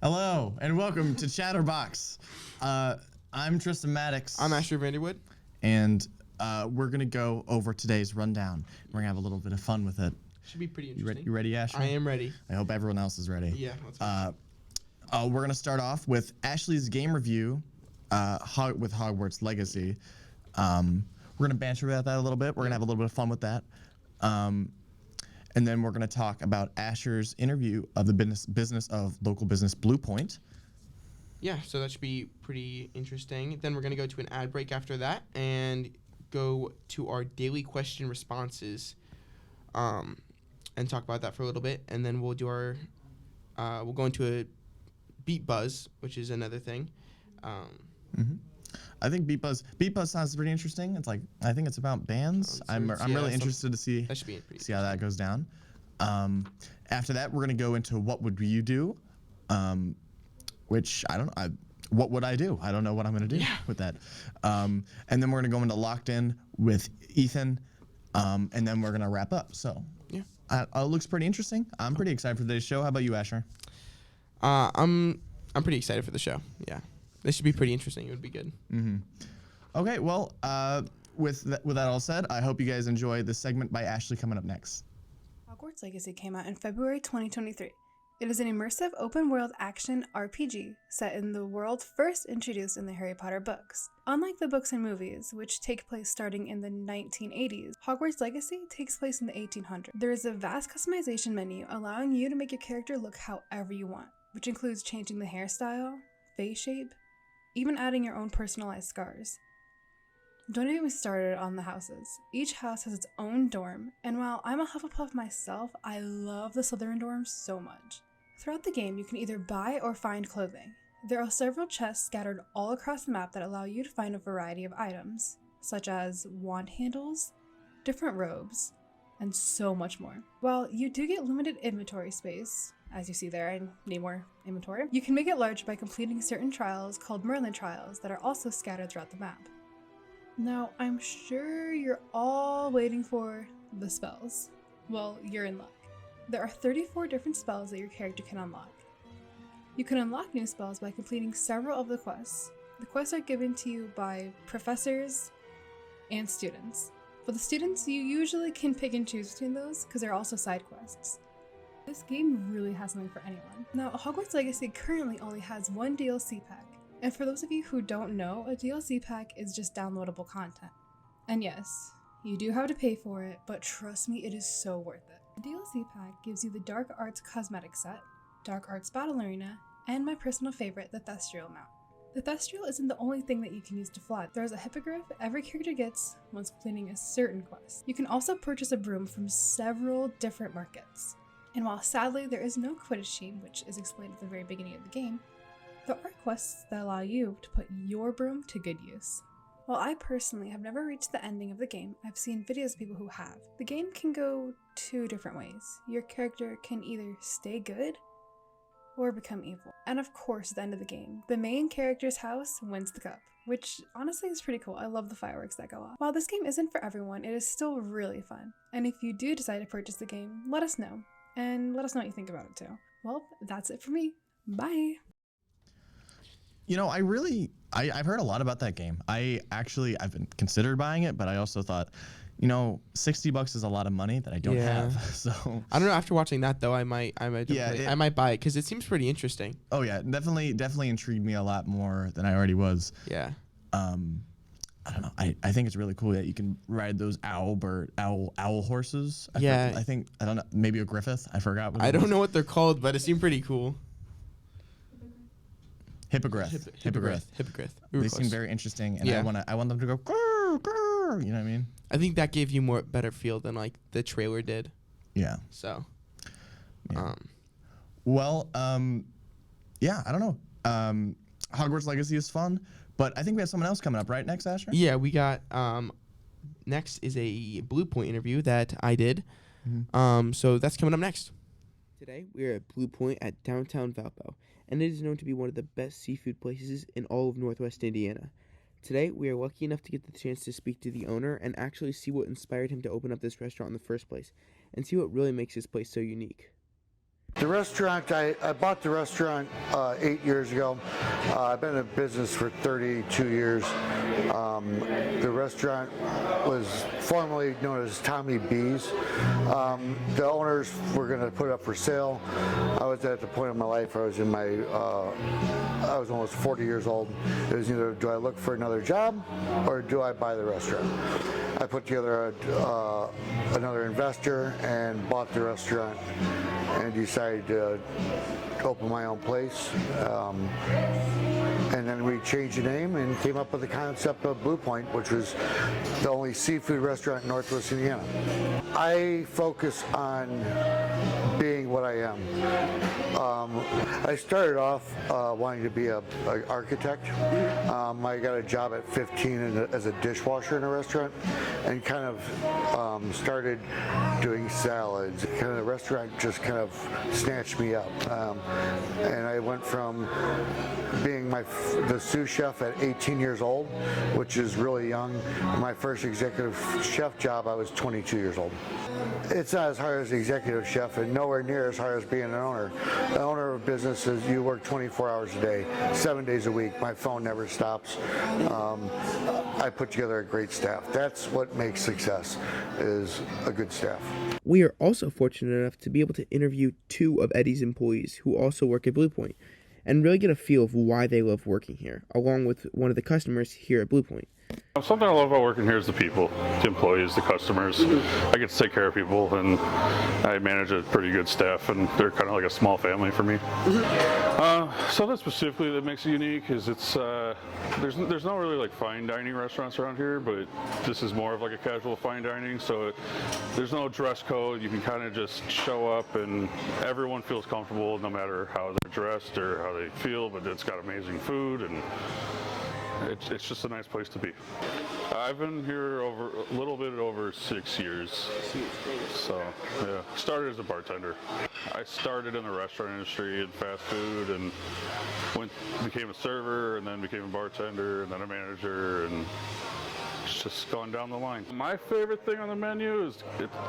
Hello and welcome to Chatterbox. I'm Tristin Maddox. I'm Vander Woude. And we're gonna go over today's rundown. We're gonna have a little bit of fun with it. Should be pretty interesting. You ready, Ashley? I am ready. I hope everyone else is ready. Yeah, let's go. We're gonna start off with Ashley's game review with Hogwarts Legacy. We're gonna banter about that a little bit. We're gonna have a little bit of fun with that. And then we're going to talk about Asher's interview of the business of local business Blue Point. Yeah, so that should be pretty interesting. Then we're going to go to an ad break after that and go to our daily question responses and talk about that for a little bit. And then we'll do our we'll go into a beat buzz, which is another thing. I think beat buzz sounds pretty interesting. It's like, I think it's about bands. I'm really interested to see how that goes down. After that, we're gonna go into what would you do, which I don't know. What would I do? I don't know what I'm gonna do with that. And then we're gonna go into locked in with Ethan, and then we're gonna wrap up. So yeah, it looks pretty interesting. I'm pretty excited for today's show. How about you, Asher? I'm pretty excited for the show. Yeah. This should be pretty interesting. It would be good. Okay, well, with that all said, I hope you guys enjoy this segment by Ashley coming up next. Hogwarts Legacy came out in February 2023. It is an immersive open-world action RPG set in the world first introduced in the Harry Potter books. Unlike the books and movies, which take place starting in the 1980s, Hogwarts Legacy takes place in the 1800s. There is a vast customization menu allowing you to make your character look however you want, which includes changing the hairstyle, face shape, even adding your own personalized scars. Don't even get me started on the houses. Each house has its own dorm, and while I'm a Hufflepuff myself, I love the Slytherin dorm so much. Throughout the game, you can either buy or find clothing. There are several chests scattered all across the map that allow you to find a variety of items, such as wand handles, different robes, and so much more. While you do get limited inventory space, as you see there, I need more inventory, you can make it large by completing certain trials called Merlin trials that are also scattered throughout the map. Now, I'm sure you're all waiting for the spells. Well, you're in luck. There are 34 different spells that your character can unlock. You can unlock new spells by completing several of the quests. The quests are given to you by professors and students. For the students, you usually can pick and choose between those because they're also side quests. This game really has something for anyone. Now, Hogwarts Legacy currently only has one DLC pack, and for those of you who don't know, a DLC pack is just downloadable content. And yes, you do have to pay for it, but trust me, it is so worth it. The DLC pack gives you the Dark Arts cosmetic set, Dark Arts Battle Arena, and my personal favorite, the Thestrial mount. The Thestrial isn't the only thing that you can use to fly. There's a hippogriff every character gets once completing a certain quest. You can also purchase a broom from several different markets. And while sadly there is no Quidditch team, which is explained at the very beginning of the game, there are quests that allow you to put your broom to good use. While I personally have never reached the ending of the game, I've seen videos of people who have. The game can go two different ways. Your character can either stay good or become evil. And of course, at the end of the game, the main character's house wins the cup, which honestly is pretty cool. I love the fireworks that go off. While this game isn't for everyone, it is still really fun. And if you do decide to purchase the game, let us know. And let us know what you think about it too. Well, that's it for me. Bye. You know, I've heard a lot about that game. I've been considered buying it, but I also thought, you know, $60 is a lot of money that I don't have. So I don't know. After watching that though, I might buy it because it seems pretty interesting. Oh yeah, definitely intrigued me a lot more than I already was. Yeah. I don't know. I think it's really cool that you can ride those owl horses. I don't know. Maybe a Griffith. I forgot. I don't know what they're called, but it seemed pretty cool. Hippogriff. They seem very interesting, and I want them to go grrr, grrr, you know what I mean? I think that gave you better feel than like the trailer did. Yeah. So Yeah. Yeah, I don't know. Hogwarts Legacy is fun, but I think we have someone else coming up, right? Next, Asher? Yeah, we got next is a Blue Point interview that I did. So that's coming up next. Today we are at Blue Point at downtown Valpo, and it is known to be one of the best seafood places in all of Northwest Indiana. Today we are lucky enough to get the chance to speak to the owner and actually see what inspired him to open up this restaurant in the first place, and see what really makes this place so unique. The restaurant, I bought the restaurant 8 years ago. I've been in business for 32 years. The restaurant was formerly known as Tommy B's. The owners were going to put it up for sale. I was at the point in my life where I was almost 40 years old. It was either, do I look for another job or do I buy the restaurant? I put together another investor and bought the restaurant and decided to open my own place. And then we changed the name and came up with the concept of Blue Point, which was the only seafood restaurant in Northwest Indiana. I focus on being what I am. I started off wanting to be an architect. I got a job at 15 as a dishwasher in a restaurant and kind of started doing salads. Kind of the restaurant just kind of snatched me up. And I went from being the sous chef at 18 years old, which is really young. My first executive chef job, I was 22 years old. It's not as hard as the executive chef and nowhere near as hard as being an owner. The owner of a business is you work 24 hours a day, 7 days a week. My phone never stops. I put together a great staff. That's what makes success, is a good staff. We are also fortunate enough to be able to interview two of Eddie's employees who also work at Blue Point and really get a feel of why they love working here, along with one of the customers here at Blue Point. Something I love about working here is the people, the employees, the customers. I get to take care of people, and I manage a pretty good staff, and they're kind of like a small family for me. Something specifically that makes it unique is there's no really like fine dining restaurants around here, but this is more of like a casual fine dining, so there's no dress code. You can kind of just show up, and everyone feels comfortable no matter how they're dressed or how they feel, but it's got amazing food, and it's just a nice place to be. I've been here a little bit over 6 years. So, yeah. Started as a bartender. I started in the restaurant industry in fast food and became a server and then became a bartender and then a manager, and it's just gone down the line. My favorite thing on the menu is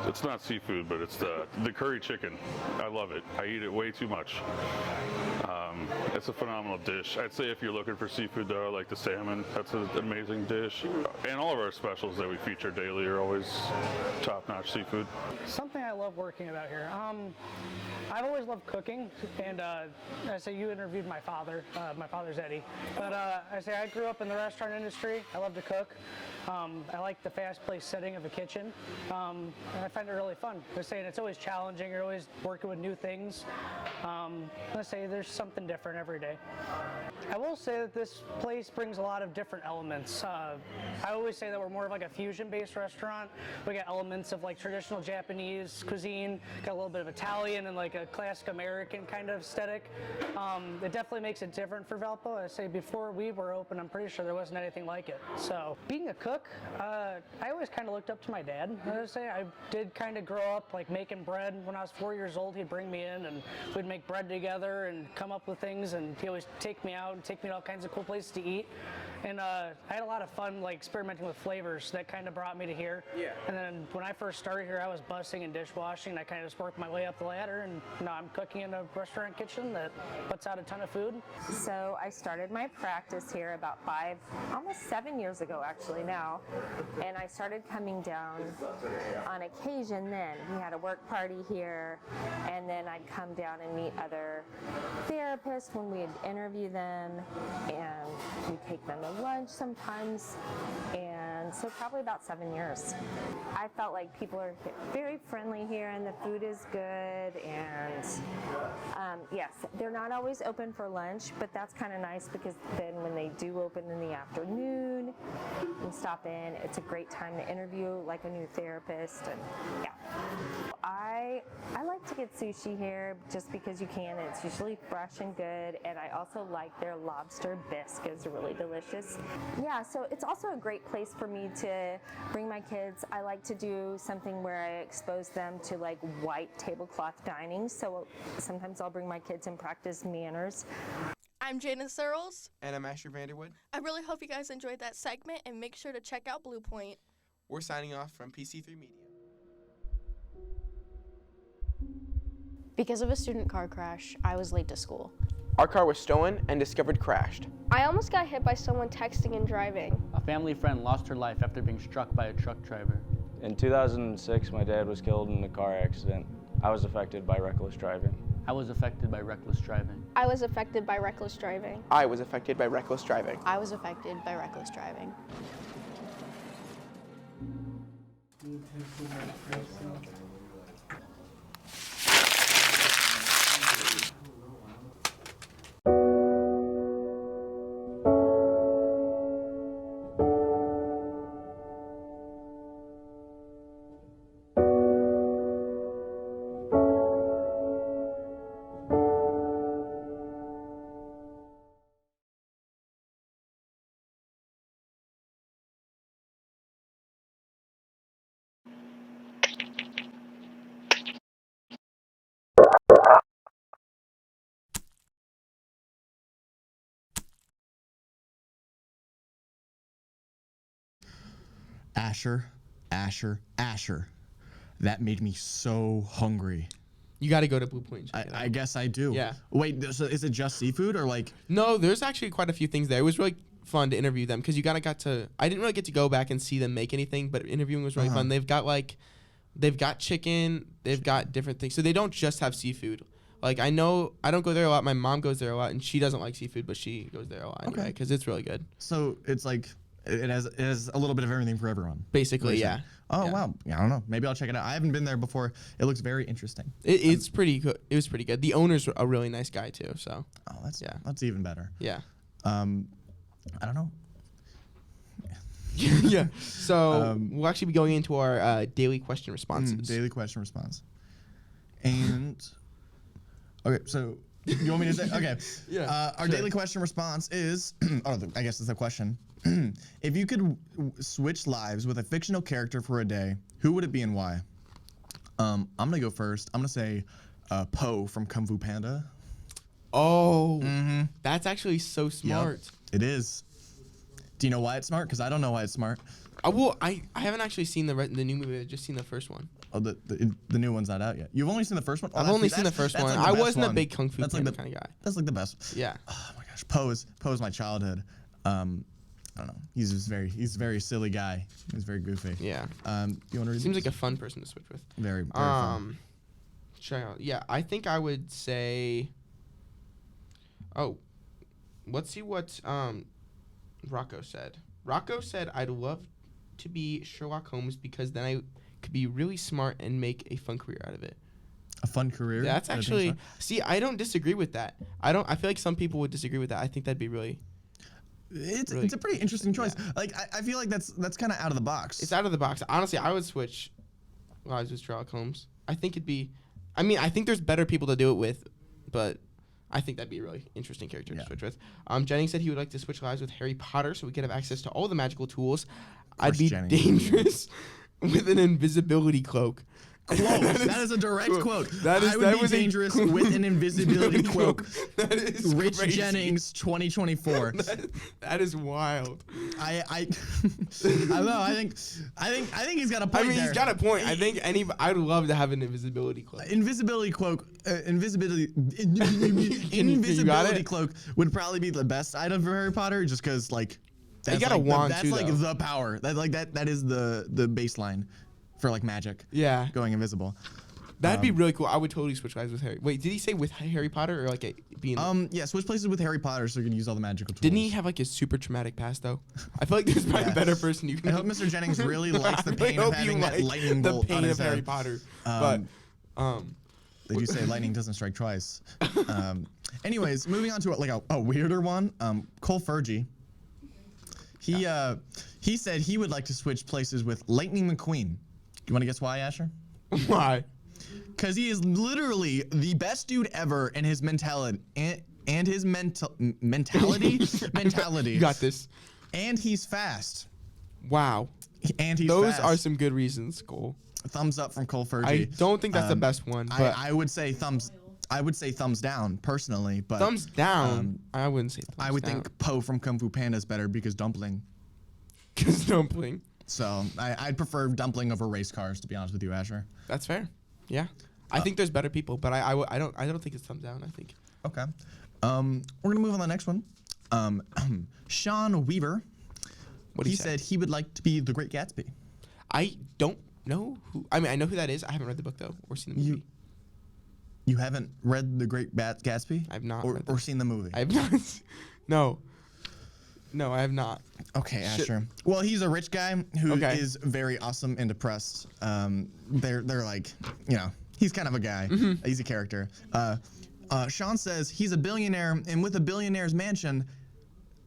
it's not seafood, but it's the curry chicken. I love it. I eat it way too much. It's a phenomenal dish. I'd say if you're looking for seafood though, like the salmon, that's an amazing dish. And all of our specials that we feature daily are always top-notch seafood. Something I love working about here. I've always loved cooking, and I say you interviewed my father. My father's Eddie. But I say I grew up in the restaurant industry. I love to cook. I like the fast-paced setting of a kitchen, and I find it really fun. I was saying it's always challenging. You're always working with new things. Let's say there's something different every day. I will say that this place brings a lot of different elements. I always say that we're more of like a fusion-based restaurant. We got elements of like traditional Japanese cuisine, got a little bit of Italian and like a classic American kind of aesthetic. It definitely makes it different for Valpo. I say before we were open, I'm pretty sure there wasn't anything like it. So being a cook, I always kind of looked up to my dad. I would say I did kind of grow up like making bread. When I was 4 years old, he'd bring me in and we'd make bread together and come up with things, and he'd always take me out and take me to all kinds of cool places to eat. And I had a lot of fun like experimenting with flavors. That kind of brought me to here. Yeah. And then when I first started here, I was bussing and dishwashing, and I kind of just worked my way up the ladder, and now I'm cooking in a restaurant kitchen that puts out a ton of food. So I started my practice here about almost 7 years ago actually now, and I started coming down on occasion then. We had a work party here, and then I'd come down and meet other therapists when we'd interview them, and we'd take them to lunch sometimes, and so probably about 7 years. I felt like people are very friendly here, and the food is good, and yes, they're not always open for lunch, but that's kind of nice because then when they do open in the afternoon and stop in, it's a great time to interview like a new therapist, and yeah. I like to get sushi here just because you can. It's usually fresh and good, and I also like their lobster bisque is really delicious. Yeah, so it's also a great place for me to bring my kids. I like to do something where I expose them to like white tablecloth dining, so sometimes I'll bring my kids and practice manners. I'm Jana Searles. And I'm Asher Vanderwood. I really hope you guys enjoyed that segment, and make sure to check out Blue Point. We're signing off from PC3 Media. Because of a student car crash, I was late to school. Our car was stolen and discovered crashed. I almost got hit by someone texting and driving. A family friend lost her life after being struck by a truck driver. In 2006, my dad was killed in a car accident. I was affected by reckless driving. I was affected by reckless driving. I was affected by reckless driving. I was affected by reckless driving. I was affected by reckless driving. Asher. That made me so hungry. You got to go to Blue Point. I guess I do. Yeah. Wait, so is it just seafood or like? No, there's actually quite a few things there. It was really fun to interview them because you got to. I didn't really get to go back and see them make anything, but interviewing was really fun. They've got chicken. They've got different things. So they don't just have seafood. Like I know I don't go there a lot. My mom goes there a lot, and she doesn't like seafood, but she goes there a lot anyway because it's really good. So it's like it has a little bit of everything for everyone. Basically, yeah. Oh wow, yeah, I don't know. Maybe I'll check it out. I haven't been there before. It looks very interesting. It's pretty good. It was pretty good. The owner's a really nice guy too. So. Oh, that's even better. Yeah. I don't know. Yeah. So we'll actually be going into our daily question responses. Daily question response. And okay, so you want me to say? Okay. Yeah. Our daily question response is, I guess it's a question. If you could switch lives with a fictional character for a day, who would it be and why? I'm gonna go first. I'm gonna say Po from Kung Fu Panda. Oh, that's actually so smart. Yep, it is. Do you know why it's smart? Because I don't know why it's smart. I haven't actually seen the new movie. I've just seen the first one. Oh, the new one's not out yet. You've only seen the first one? Oh, I've only seen the first one. Like I wasn't a big Kung Fu Panda kind of guy. That's like the best. Yeah. Oh my gosh, Po is my childhood. I don't know. He's a very silly guy. He's very goofy. Yeah. You want to read? Seems like a fun person to switch with. Very fun. Check out. Yeah, I think I would say. Oh, let's see what Rocco said. Rocco said I'd love to be Sherlock Holmes because then I could be really smart and make a fun career out of it. A fun career? That's actually. See, I don't disagree with that. I feel like some people would disagree with that. I think that'd be really. It's a pretty interesting choice. Yeah. Like I feel like that's kind of out of the box. It's out of the box. Honestly, I would switch lives with Sherlock Holmes. I think it'd be. I mean, I think there's better people to do it with, but I think that'd be a really interesting character to switch with. Jennings said he would like to switch lives with Harry Potter so we could have access to all the magical tools. I'd be dangerous with an invisibility cloak. Quote. That is a direct quote. I would be dangerous with an invisibility cloak. That is Rich crazy. Jennings, 2024. That is wild. I don't know. I think he's got a point. I mean, there. he's got a point. I think I'd love to have an invisibility cloak. Invisibility cloak. Invisibility cloak would probably be the best item for Harry Potter, just because like. You got a wand that's too, like though. the power. That is the baseline for like magic. Yeah. Going invisible. That'd be really cool. I would totally switch lives with Harry. Wait, did he say with Harry Potter or like being? Yeah, switch places with Harry Potter so you can use all the magical tools. Didn't he have like a super traumatic past though? I feel like there's probably a better person you can. I hope Mr. Jennings really likes the pain of having that lightning bolt on his head. Harry Potter. But they do say lightning doesn't strike twice. Anyways, moving on to like a weirder one. Cole Fergie. He said he would like to switch places with Lightning McQueen. Do you want to guess why, Asher? Why? because he is literally the best dude ever in his mentality and his mentality. You got this. And he's fast. Wow. And he's Those fast. are some good reasons, Cole. Thumbs up from Cole Fergie. I don't think that's the best one. But I would say thumbs down personally, but thumbs down. I wouldn't say. I would think Poe from Kung Fu Panda is better because dumpling. Because dumpling. So I'd prefer dumpling over race cars, to be honest with you, Asher. That's fair. Yeah, I think there's better people, but I don't think it's thumbs down. I think. Okay. We're gonna move on to the next one. Sean Weaver. He said he would like to be the Great Gatsby. I don't know who. I mean, I know who that is. I haven't read the book though, or seen the movie. You haven't read The Great Gatsby? I've not. Or seen the movie? I've not. No. No, I have not. Okay, Asher. Well, he's a rich guy who is very awesome and depressed. They're like, he's kind of a guy. He's a character. Sean says he's a billionaire and with a billionaire's mansion,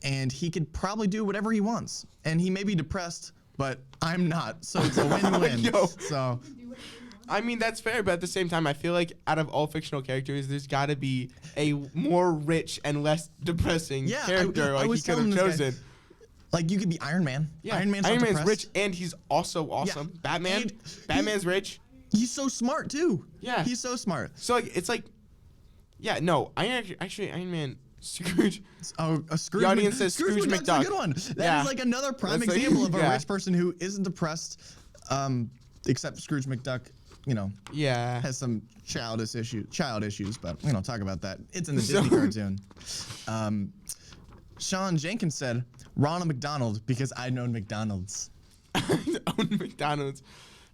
and he could probably do whatever he wants. And he may be depressed, but I'm not. So it's a win-win. So. I mean, that's fair, but at the same time, I feel like out of all fictional characters, there's got to be a more rich and less depressing character I he could have chosen. Like, you could be Iron Man. Yeah, Iron Man's rich, and he's also awesome. Yeah. Batman's rich. He's so smart, too. Yeah. He's so smart. So, like, it's like, Iron Man, Scrooge. Oh, Scrooge. The audience says Scrooge McDuck. That's a good one. That is like another prime example of a rich person who isn't depressed, except Scrooge McDuck. Has some child issues, but we don't talk about that. It's in the Disney cartoon. Sean Jenkins said, Ronald McDonald, because I know McDonald's. Own McDonald's.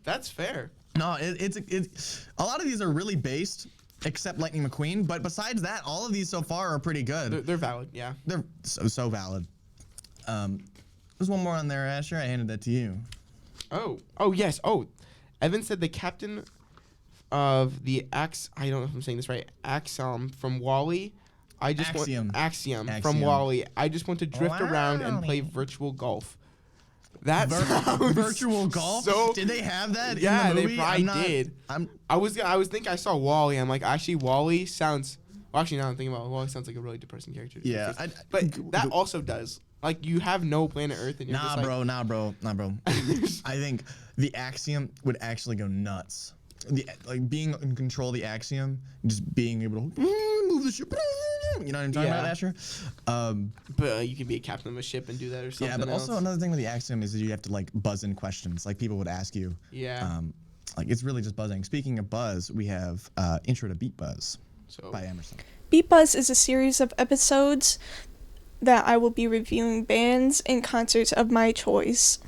That's fair. No, it's a lot of these are really based, except Lightning McQueen. But besides that, all of these so far are pretty good. They're valid, yeah. They're so valid. There's one more on there, Asher. I handed that to you. Oh yes. Oh, Evan said the captain of the I don't know if I'm saying this right. Axiom from Wall-E. Axiom from Wall-E. I just want to drift around and play virtual golf. That's virtual golf. So, did they have that? Yeah, in the movie? They probably did. I was thinking I saw Wall-E. I'm like, actually, Wall-E sounds. Well, actually, now I'm thinking about it, Wall-E sounds like a really depressing character. Yeah, but that also does. Like, you have no planet Earth, and you're just like, nah, bro. I think the Axiom would actually go nuts. Like being in control of the Axiom, just being able to move the ship. You know what I'm talking about, Asher? But you could be a captain of a ship and do that or something. Yeah, but also another thing with the Axiom is that you have to like buzz in questions. Like people would ask you. Yeah. Like it's really just buzzing. Speaking of buzz, we have Intro to Beat Buzz by Emerson. Beat Buzz is a series of episodes that I will be reviewing bands and concerts of my choice.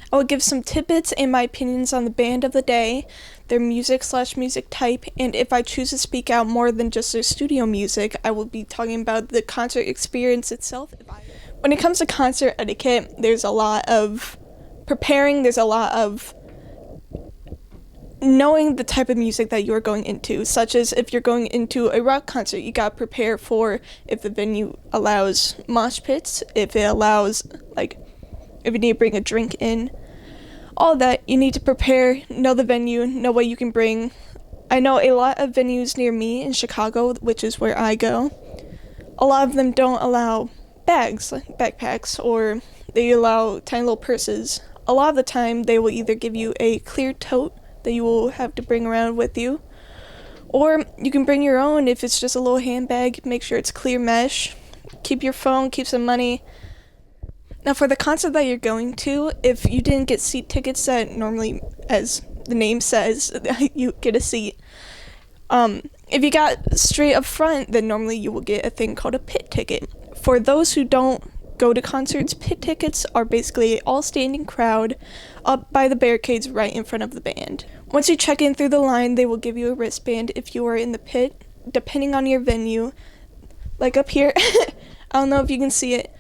I will give some tidbits and my opinions on the band of the day, their music/music type, and if I choose to speak out more than just their studio music, I will be talking about the concert experience itself. When it comes to concert etiquette, there's a lot of preparing, there's a lot of knowing the type of music that you're going into, such as if you're going into a rock concert, you got to prepare for if the venue allows mosh pits, if it allows, like, if you need to bring a drink in, all that, you need to prepare, know the venue, know what you can bring. I know a lot of venues near me in Chicago, which is where I go, a lot of them don't allow bags, like backpacks, or they allow tiny little purses. A lot of the time, they will either give you a clear tote that you will have to bring around with you, or you can bring your own if it's just a little handbag. Make sure it's clear mesh, keep your phone, keep some money. Now for the concert that you're going to, if you didn't get seat tickets that normally, as the name says, you get a seat, if you got straight up front, then normally you will get a thing called a pit ticket. For those who don't go to concerts, pit tickets are basically an all-standing crowd up by the barricades right in front of the band. Once you check in through the line, they will give you a wristband if you are in the pit, depending on your venue. Like up here, I don't know if you can see it,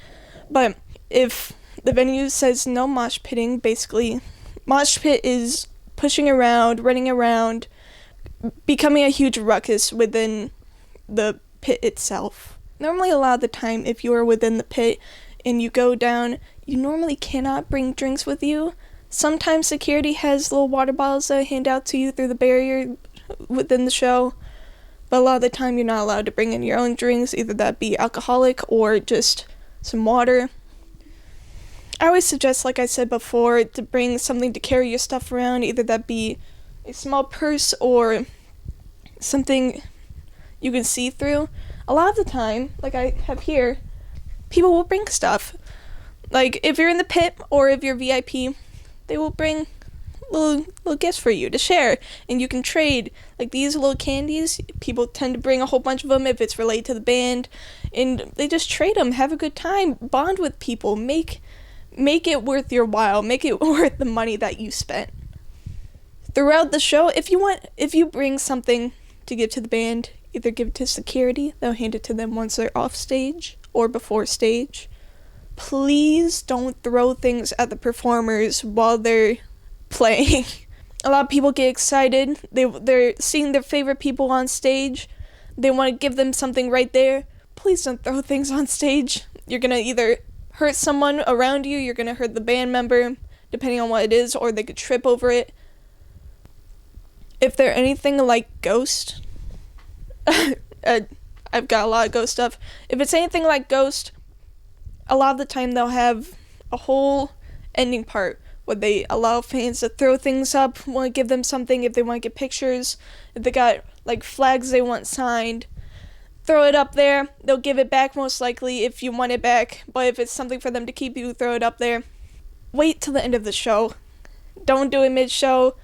but if the venue says no mosh pitting, basically, mosh pit is pushing around, running around, becoming a huge ruckus within the pit itself. Normally a lot of the time, if you are within the pit and you go down, you normally cannot bring drinks with you, Sometimes security has little water bottles that hand out to you through the barrier within the show, but a lot of the time you're not allowed to bring in your own drinks, either that be alcoholic or just some water. I always suggest, like I said before, to bring something to carry your stuff around, either that be a small purse or something you can see through. A lot of the time, like I have here, people will bring stuff. Like, if you're in the pit or if you're VIP, they will bring little gifts for you to share, and you can trade. Like these little candies, people tend to bring a whole bunch of them if it's related to the band, and they just trade them, have a good time, bond with people, make it worth your while, make it worth the money that you spent. Throughout the show, if you bring something to give to the band, either give it to security, they'll hand it to them once they're off stage or before stage. Please don't throw things at the performers while they're playing. A lot of people get excited. They're seeing their favorite people on stage. They want to give them something right there. Please don't throw things on stage. You're going to either hurt someone around you, you're going to hurt the band member, depending on what it is, or they could trip over it. If they're anything like Ghost, I've got a lot of Ghost stuff. If it's anything like Ghost, a lot of the time they'll have a whole ending part where they allow fans to throw things up, want to give them something, if they want to get pictures, if they got like flags they want signed, throw it up there. They'll give it back most likely if you want it back, but if it's something for them to keep, you throw it up there. Wait till the end of the show. Don't do it mid-show.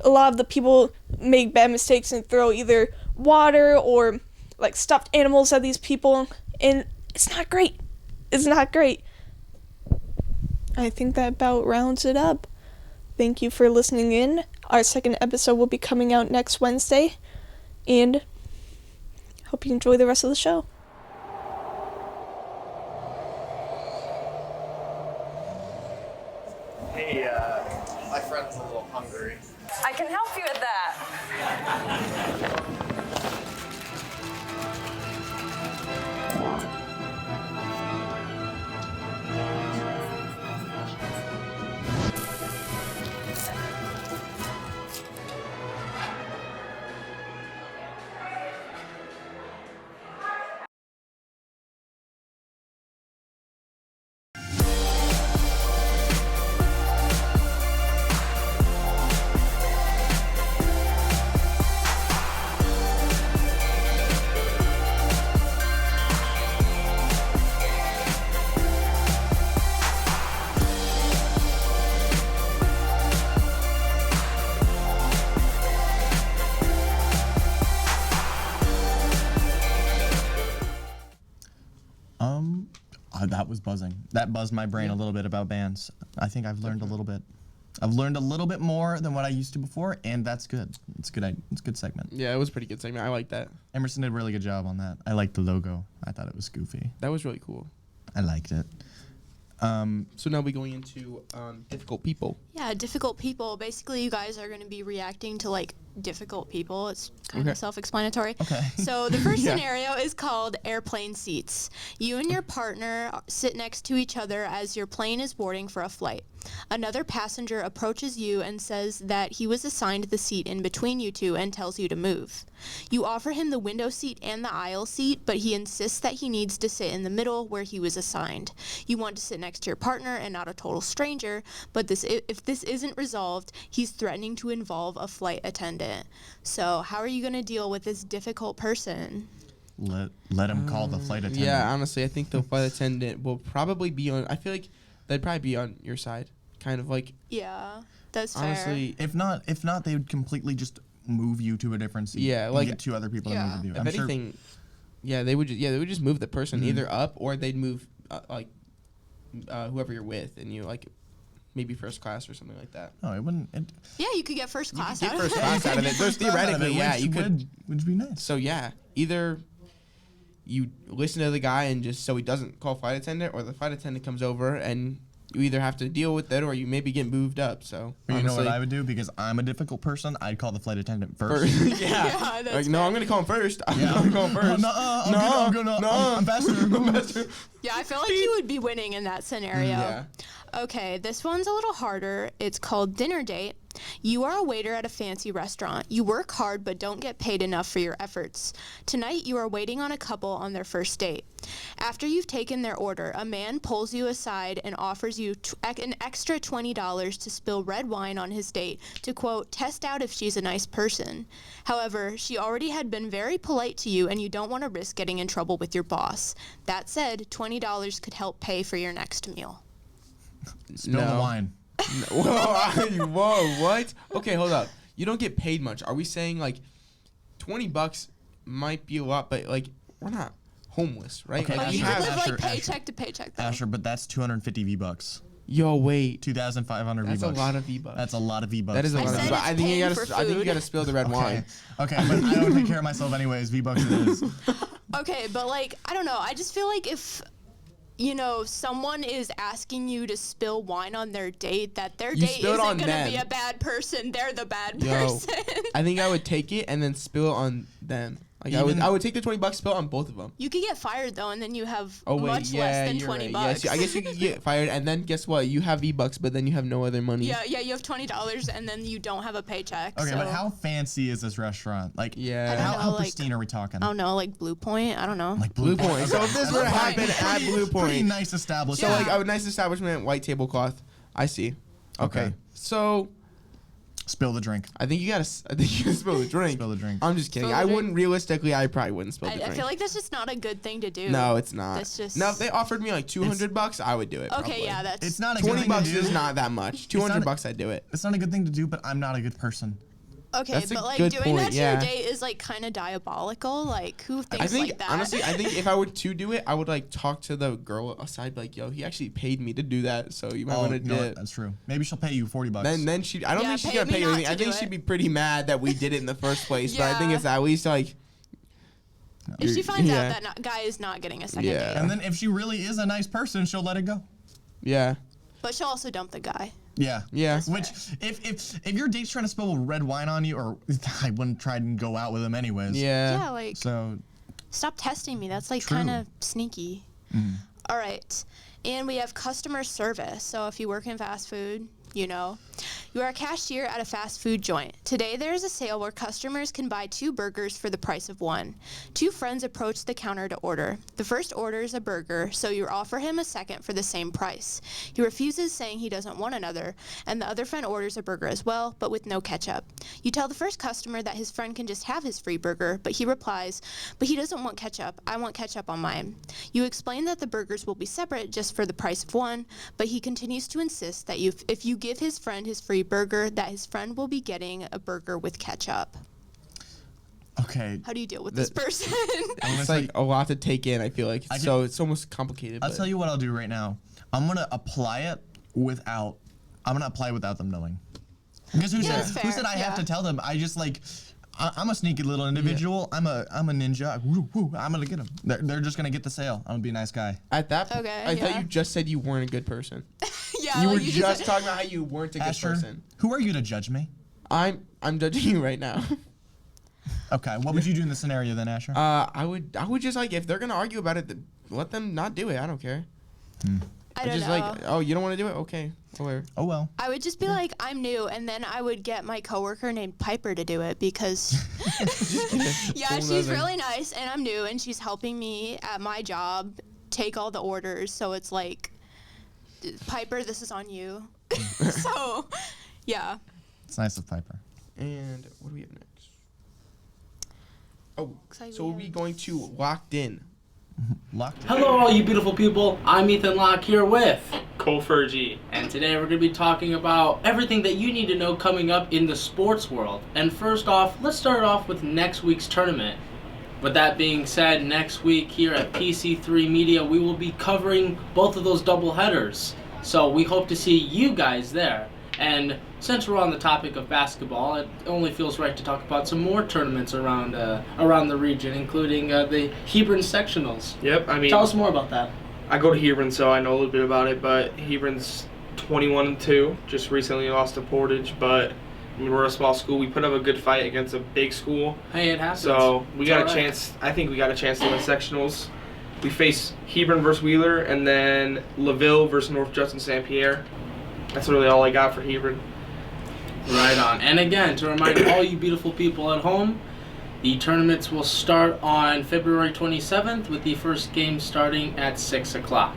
A lot of the people make bad mistakes and throw either water or like stuffed animals at these people, and it's not great. It's not great. I think that about rounds it up. Thank you for listening in. Our second episode will be coming out next Wednesday, and hope you enjoy the rest of the show. Hey, my friend's a little hungry. I can help you with that. That was buzzing. That buzzed my brain a little bit about bands. I think I've learned a little bit. I've learned a little bit more than what I used to before, and that's good. It's good. It's a good segment. Yeah, it was a pretty good segment. I like that. Emerson did a really good job on that. I liked the logo. I thought it was goofy. That was really cool. I liked it. So now we're going into difficult people. Yeah, difficult people. Basically, you guys are going to be reacting to like difficult people. It's kind of self-explanatory. Okay. So the first scenario is called airplane seats. You and your partner sit next to each other as your plane is boarding for a flight. Another passenger approaches you and says that he was assigned the seat in between you two and tells you to move. You offer him the window seat and the aisle seat, but he insists that he needs to sit in the middle where he was assigned. You want to sit next to your partner and not a total stranger, but if this isn't resolved, he's threatening to involve a flight attendant. So how are you going to deal with this difficult person? Let him call the flight attendant. Yeah, honestly, I think the flight attendant will probably be on. I feel like they'd probably be on your side, kind of like. Yeah, that's honestly, fair. If not, they would completely just move you to a different seat. Yeah, like get two other people to move with you. If anything, they would just move the person either up or they'd move whoever you're with, and you like maybe first class or something like that. No, it wouldn't. Yeah, you could get first class out of it. There's theoretically, you could. Which would be nice. So yeah, either you listen to the guy and just so he doesn't call flight attendant, or the flight attendant comes over and you either have to deal with it or you maybe get moved up. So you know what I would do, because I'm a difficult person. I'd call the flight attendant first. Yeah, like, no, I'm gonna call him first. I'm gonna call him first. I'm faster. I'm faster. Yeah, I feel like you would be winning in that scenario. Yeah. Okay, this one's a little harder. It's called dinner date. You are a waiter at a fancy restaurant. You work hard but don't get paid enough for your efforts. Tonight you are waiting on a couple on their first date. After you've taken their order, a man pulls you aside and offers you an extra $20 to spill red wine on his date to, quote, test out if she's a nice person. However, she already had been very polite to you and you don't want to risk getting in trouble with your boss. That said, $20 could help pay for your next meal. Spill the wine. Whoa, what? Okay, hold up. You don't get paid much. Are we saying like $20 might be a lot, but like we're not homeless, right? Okay, Like, You Asher, could live Asher, like paycheck to paycheck though. Asher, but that's 250 V-bucks. Yo, wait. 2,500 V-bucks. That's a lot of V-bucks. That's a lot of V-bucks. That is a lot of said V-bucks. it's I think you paying gotta. for I think you food. gotta spill the red wine. Okay, but I don't take care of myself anyways. V-bucks it is. Okay, but like, I don't know. I just feel like if, you know, someone is asking you to spill wine on their date, that their You date spill it isn't on going to them. be a bad person. They're the bad Yo, person. I think I would take it and then spill it on them. Like I would take the $20, spill it on both of them. You could get fired though, and then you have Oh wait, much less than $20. Yes, I guess you could get fired, and then guess what? You have V-bucks, but then you have no other money. Yeah, you have $20, and then you don't have a paycheck. Okay, so. but how fancy is this restaurant? Like, Yeah. how like- pristine are we talking? I don't know, like Blue Point. I don't know. Like Blue Point. So if this were to happen at Blue Point, pretty nice establishment. so like a nice establishment, white tablecloth. I see. Okay. So Spill the drink. I think you gotta spill the drink. Spill the drink. I'm just kidding. Spill the I drink. wouldn't realistically. I probably wouldn't spill the I drink. feel like that's just not a good thing to do. No, it's not. That's just. Now if they offered me like $200, I would do it. Okay, probably. yeah, that's. It's not a good thing $20 to do. is not that much. $200, I'd do it. It's not a good thing to do, but I'm not a good person. Okay, That's a but like good doing point, that to yeah. your date is like kind of diabolical. Like who thinks I think like that? honestly, I think if I were to do it, I would like talk to the girl aside, like, yo, he actually paid me to do that, so you might want to you know do what? it. That's true. Maybe she'll pay you $40. Then she, I don't Yeah, think she's pay gonna me pay you not anything. I to think do she'd it. be pretty mad that we did it in the first place. But I think Yeah. it's at least like. if she finds Yeah. out that guy is not getting a second Yeah. date, And then if she really is a nice person, she'll let it go. Yeah. but she'll also dump the guy. Yeah. Yeah. Which, if your date's trying to spill red wine on you, or I wouldn't try and go out with him anyways. Yeah. Yeah, like So, stop testing me. That's like True. kind of sneaky. All right, and we have customer service. So if you work in fast food, you know. You are a cashier at a fast food joint. Today there is a sale where customers can buy 2 burgers for the price of 1. 2 friends approach the counter to order. The first orders a burger, so you offer him a second for the same price. He refuses, saying he doesn't want another, and the other friend orders a burger as well, but with no ketchup. You tell the first customer that his friend can just have his free burger, but he replies, but he doesn't want ketchup. I want ketchup on mine. You explain that the burgers will be separate just for the price of 1, but he continues to insist that if you give his friend his free burger, that his friend will be getting a burger with ketchup. okay. How do you deal with this person? It's like a lot to take in. I feel like it's almost complicated. I'll but- tell you what I'll do right now. I'm gonna apply it without them knowing. Because who Yeah, said that's who fair, said I have yeah. to tell them? I just like. I'm a sneaky little individual. I'm a ninja. Woo, woo, I'm gonna get them. They're just gonna get the sale. I'm gonna be a nice guy. At that point, Okay, I thought yeah. you just said you weren't a good person. Yeah, You like were just talking about how you weren't a good Asher, person. who are you to judge me? I'm judging you right now. Okay, what would you do in this scenario then, Asher? I would just like, if they're gonna argue about it, then let them not do it. I don't care. I don't just know. like, oh, you don't want to do it? Okay, whatever. Oh well. I would just be like, I'm new, and then I would get my coworker named Piper to do it because, yeah, Whole she's nother- really nice, and I'm new, and she's helping me at my job take all the orders. So it's like, Piper, this is on you. So, yeah. It's nice of Piper. And what do we have next? Oh, Excited so we are we have- going to Locked In? Locked. Hello, all you beautiful people. I'm Ethan Locke here with Cole Fergie, and today we're going to be talking about everything that you need to know coming up in the sports world. And first off, let's start off with next week's tournament. With that being said, next week here at PC3 Media, we will be covering both of those double headers. So we hope to see you guys there. And since we're on the topic of basketball, it only feels right to talk about some more tournaments around the region, including the Hebron sectionals. Yep, I mean, Tell us more about that. I go to Hebron, so I know a little bit about it, but Hebron's 21-2, just recently lost to Portage, but I mean, we're a small school. We put up a good fight against a big school. Hey, it happens. So we It's got all a right. chance. I think we got a chance to win sectionals. We face Hebron versus Wheeler, and then LaVille versus North Justin St. Pierre. That's really all I got for Hebron. Right on. And again, to remind all you beautiful people at home, the tournaments will start on February 27th with the first game starting at 6 o'clock.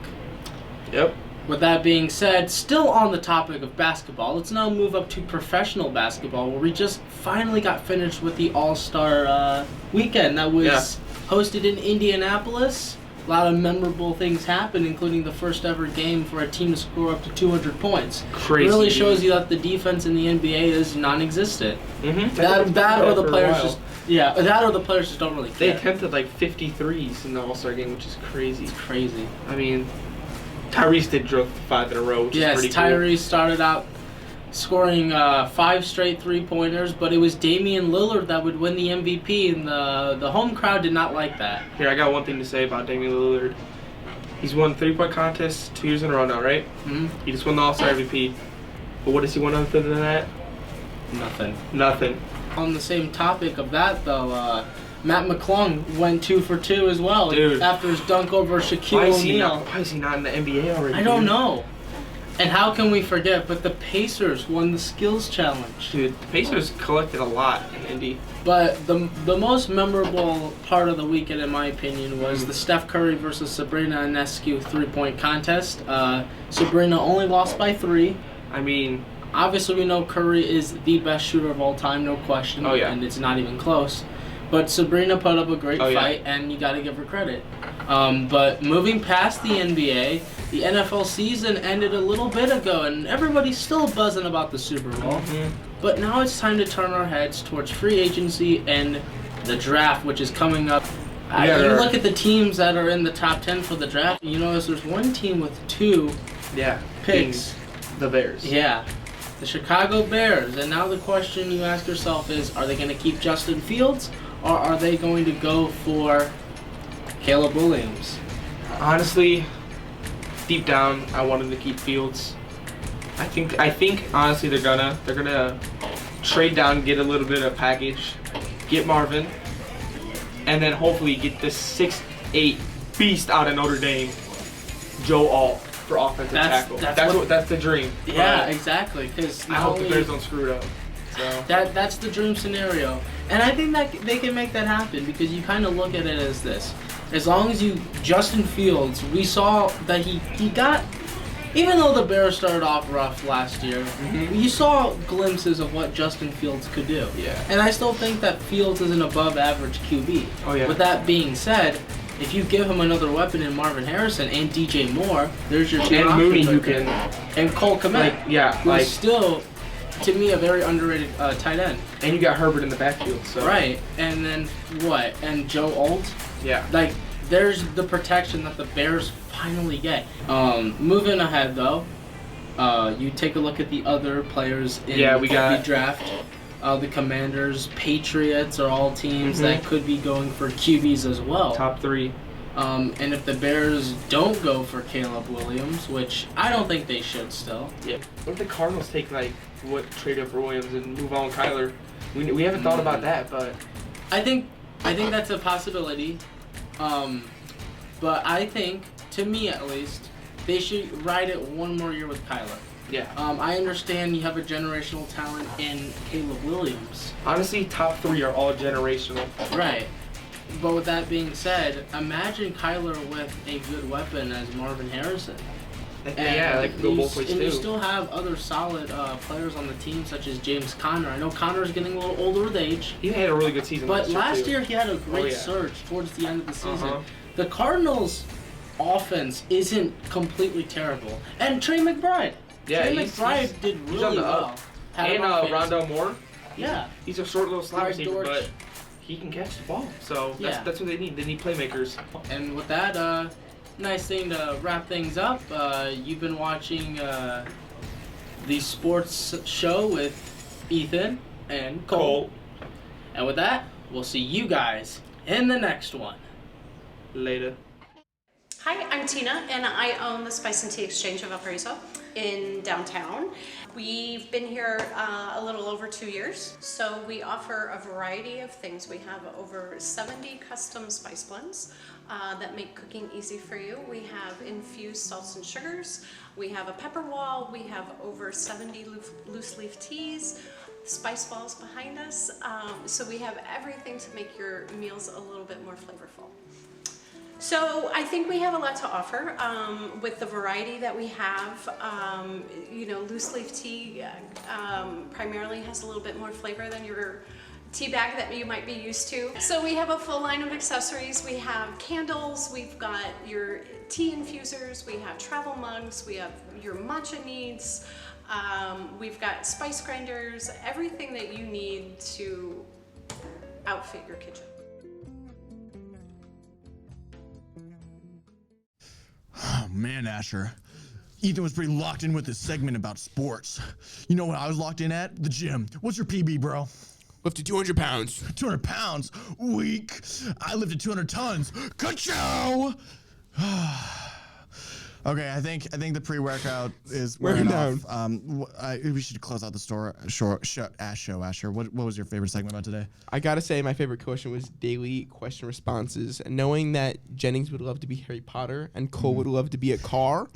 Yep. With that being said, still on the topic of basketball, let's now move up to professional basketball, where we just finally got finished with the All-Star weekend that was hosted in Indianapolis. A lot of memorable things happened, including the first ever game for a team to score up to 200 points. Crazy. It really shows you that the defense in the NBA is non-existent. Mm-hmm. That or the players just don't really care. They attempted like 50 threes in the All-Star game, which is crazy. It's crazy. I mean, Tyrese did drill 5 in a row, which is pretty cool. Tyrese started out scoring 5 straight three-pointers, but it was Damian Lillard that would win the MVP, and the home crowd did not like that. Here, I got one thing to say about Damian Lillard. He's won 3-point contests 2 years in a row now, right? Mm-hmm. He just won the All-Star MVP. But what does he want other than that? Nothing. On the same topic of that, though, Matt McClung went 2 for 2 as well. Dude. After his dunk over Shaquille O'Neal. Why is he not in the NBA already? I don't know. And how can we forget, but the Pacers won the skills challenge. Dude, the Pacers collected a lot in Indy. But the most memorable part of the weekend, in my opinion, was the Steph Curry versus Sabrina Ionescu 3-point contest. Sabrina only lost by 3. I mean, obviously we know Curry is the best shooter of all time, no question. Oh, yeah. And it's not even close. But Sabrina put up a great fight, and you got to give her credit. But moving past the NBA, the NFL season ended a little bit ago, and everybody's still buzzing about the Super Bowl. Mm-hmm. But now it's time to turn our heads towards free agency and the draft, which is coming up. You look at the teams that are in the top 10 for the draft, and you notice there's one team with 2 picks. The Bears. Yeah. The Chicago Bears. And now the question you ask yourself is, are they going to keep Justin Fields, or are they going to go for Caleb Williams? Honestly, deep down, I want them to keep Fields. I think honestly they're gonna trade down, get a little bit of package, get Marvin, and then hopefully get this 6'8" beast out of Notre Dame, Joe Alt, for offensive tackle. That's the dream. Yeah, exactly. Because I hope the Bears don't screw it up. So that's the dream scenario, and I think that they can make that happen, because you kind of look at it as this: as long as Justin Fields, we saw that he got. Even though the Bears started off rough last year, you saw glimpses of what Justin Fields could do. Yeah. And I still think that Fields is an above-average QB. Oh yeah. With that being said, if you give him another weapon in Marvin Harrison and DJ Moore, there's your 2 and options Mooney, right who there. can, and Cole Kmet, who's still, to me, a very underrated tight end. And you got Herbert in the backfield. So. Right. And then what? And Joe Alt. Yeah. Like, there's the protection that the Bears finally get. Moving ahead, though, you take a look at the other players in the draft. The Commanders, Patriots are all teams that could be going for QBs as well. Top 3. And if the Bears don't go for Caleb Williams, which I don't think they should still. Yeah. What if the Cardinals take trade up for Williams and move on with Kyler? We haven't thought about that, but I think that's a possibility. But I think, to me at least, they should ride it one more year with Kyler. Yeah. I understand you have a generational talent in Caleb Williams. Honestly, top 3 are all generational. Right. But with that being said, imagine Kyler with a good weapon as Marvin Harrison. Yeah, they can go both ways too. And you still have other solid players on the team, such as James Conner. I know Conner's getting a little older with age. He had a really good season. But last year he had a great surge towards the end of the season. The Cardinals' offense isn't completely terrible. And Trey McBride. Yeah, Trey McBride did really well. And Rondell Moore. Yeah. He's a short little slot receiver, but he can catch the ball. So that's what they need. They need playmakers. And with that, nice thing to wrap things up. You've been watching the sports show with Ethan and Cole. And with that, we'll see you guys in the next one. Later. Hi, I'm Tina, and I own the Spice and Tea Exchange of Valparaiso. in downtown. We've been here a little over 2 years, so we offer a variety of things. We have over 70 custom spice blends that make cooking easy for you. We have infused salts and sugars. We have a pepper wall. We have over 70 loose leaf teas, spice balls behind us. So we have everything to make your meals a little bit more flavorful. So I think we have a lot to offer with the variety that we have. Loose leaf tea primarily has a little bit more flavor than your tea bag that you might be used to. So we have a full line of accessories. We have candles, we've got your tea infusers, we have travel mugs, we have your matcha needs, we've got spice grinders, everything that you need to outfit your kitchen. Oh man, Asher. Ethan was pretty locked in with this segment about sports. You know what I was locked in at? The gym. What's your PB, bro? Lifted 200 pounds. 200 pounds? Weak. I lifted 200 tons. Ka-chow! Okay, I think the pre-workout is wearing off. We should close out the show, Asher. What was your favorite segment about today? I gotta say, my favorite question was daily question responses. And knowing that Jennings would love to be Harry Potter and Cole would love to be a car,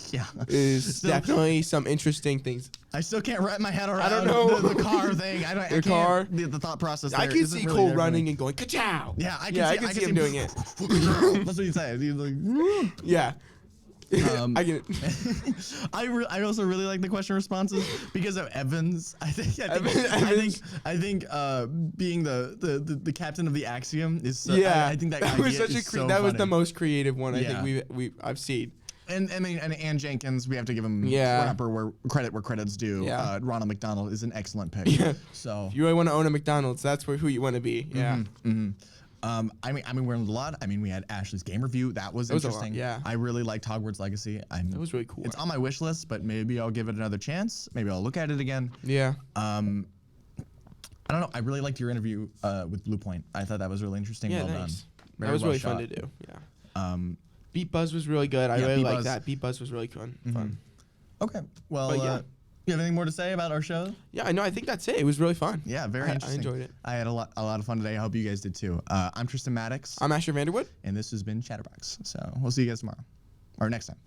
is definitely some interesting things. I still can't wrap my head around I don't know. the car thing. The thought process. I can see Cole running and going ka-chow. Yeah, I can see him doing it. That's what he'd say. He's like, yeah. I get it. I also really like the question responses because of Evans. I think being the captain of the Axiom is. So, I think that was idea such is so that was funny. the most creative one I think I've seen. And Ann Jenkins, we have to give him credit where credit's due. Yeah. Ronald McDonald is an excellent pick. Yeah. So if you really want to own a McDonald's, that's who you want to be. Yeah. I mean, we learned a lot. I mean, we had Ashley's game review. That was interesting. A lot, yeah. I really liked Hogwarts Legacy. That was really cool. It's on my wish list, but maybe I'll give it another chance. Maybe I'll look at it again. Yeah. I don't know. I really liked your interview with Blue Point. I thought that was really interesting. Yeah, well nice. done. That was well really shot. fun to do. Yeah. Beat Buzz was really good. I really liked that. Beat Buzz was really fun. Okay. Well, you have anything more to say about our show? Yeah, I know. I think that's it. It was really fun. Yeah, very interesting. I enjoyed it. I had a lot of fun today. I hope you guys did too. I'm Tristin Maddox. I'm Asher Vanderwood. And this has been Chatterbox. So we'll see you guys tomorrow or next time.